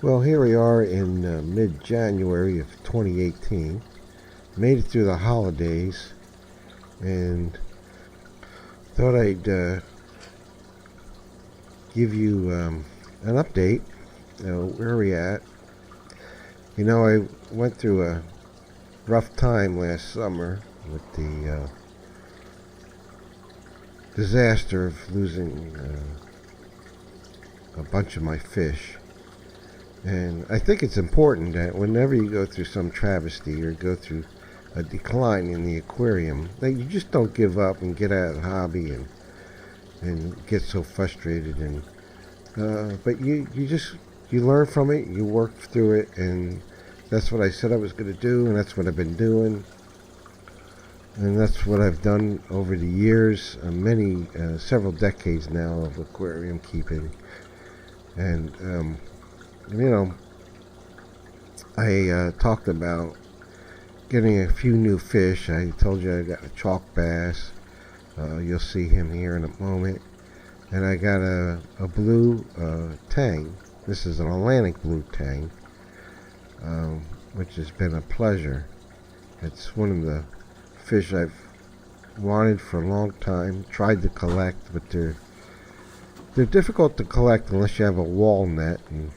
Well, here we are in mid-January of 2018. Made it through the holidays and thought I'd give you an update. Where are we at? I went through a rough time last summer with the disaster of losing a bunch of my fish. And I think it's important that whenever you go through some travesty or go through a decline in the aquarium, that you just don't give up and get out of the hobby and get so frustrated. But you learn from it, you work through it, and that's what I said I was going to do, and that's what I've been doing. And that's what I've done over the years, several decades now of aquarium keeping. And I talked about getting a few new fish. I told you I got a chalk bass. You'll see him here in a moment. And I got a blue tang. This is an Atlantic Blue Tang, which has been a pleasure. It's one of the fish I've wanted for a long time, tried to collect, but they're difficult to collect unless you have a wall net, and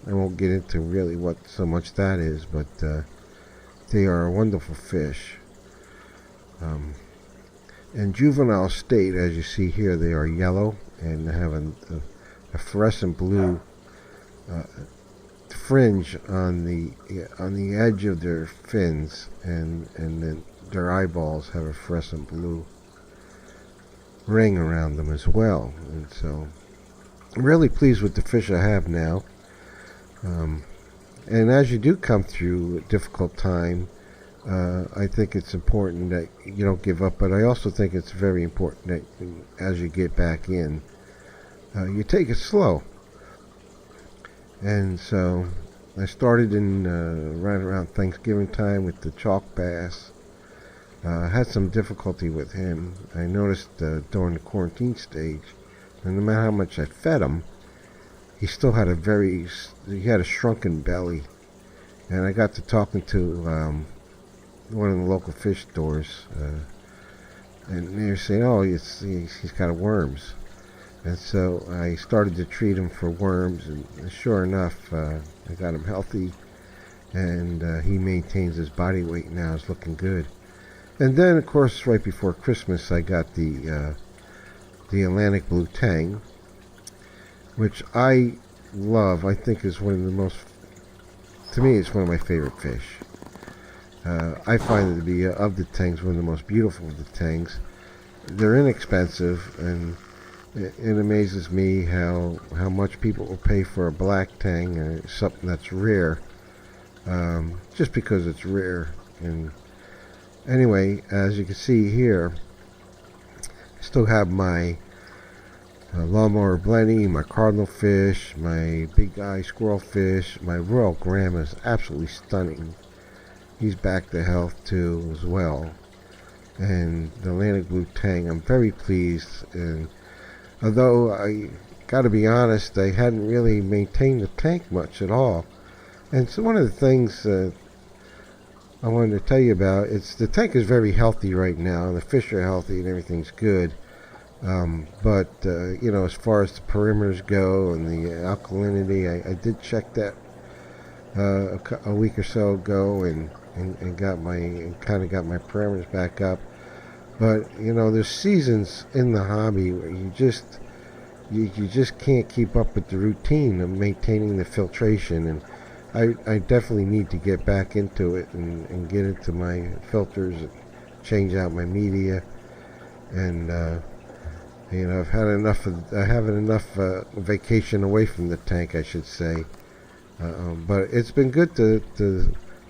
I won't get into really what so much that is, but they are a wonderful fish. In juvenile state, as you see here, they are yellow and have a fluorescent blue fringe on the edge of their fins, and then their eyeballs have a fluorescent blue ring around them as well. And so I'm really pleased with the fish I have now. And as you do come through a difficult time, I think it's important that you don't give up, but I also think it's very important that as you get back in, you take it slow. And so I started in right around Thanksgiving time with the chalk bass. Had some difficulty with him. I noticed during the quarantine stage, and no matter how much I fed him, he still had a shrunken belly. And I got to talking to one of the local fish stores, and they were saying, "Oh, he's got worms." And so I started to treat him for worms, and sure enough, I got him healthy, and he maintains his body weight now. It's looking good. And then, of course, right before Christmas, I got the Atlantic Blue Tang, which I love. I think is to me, it's one of my favorite fish. I find it to be, of the tangs, one of the most beautiful of the tangs. They're inexpensive, and it amazes me how much people will pay for a black tang, or something that's rare, just because it's rare. And anyway, as you can see here, I still have my lawnmower blenny, my cardinal fish, my big eye squirrel fish. My royal graham is absolutely stunning. He's back to health too as well. And the Atlantic Blue Tang, I'm very pleased. And although I gotta be honest, I hadn't really maintained the tank much at all. And so one of the things I wanted to tell you about, the tank is very healthy right now, and the fish are healthy and everything's good. But as far as the perimeters go and the alkalinity, I did check that a week or so ago, and got my parameters back up. But there's seasons in the hobby where you just can't keep up with the routine of maintaining the filtration, and I definitely need to get back into it and get into my filters and change out my media. And I've had enough. I haven't enough vacation away from the tank, I should say. But it's been good to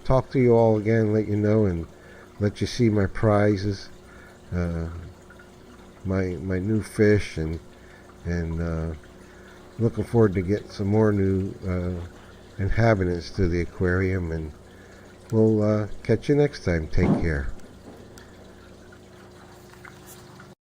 talk to you all again, let you know, and let you see my prizes, my new fish, and looking forward to getting some more new inhabitants to the aquarium. And we'll catch you next time. Take care.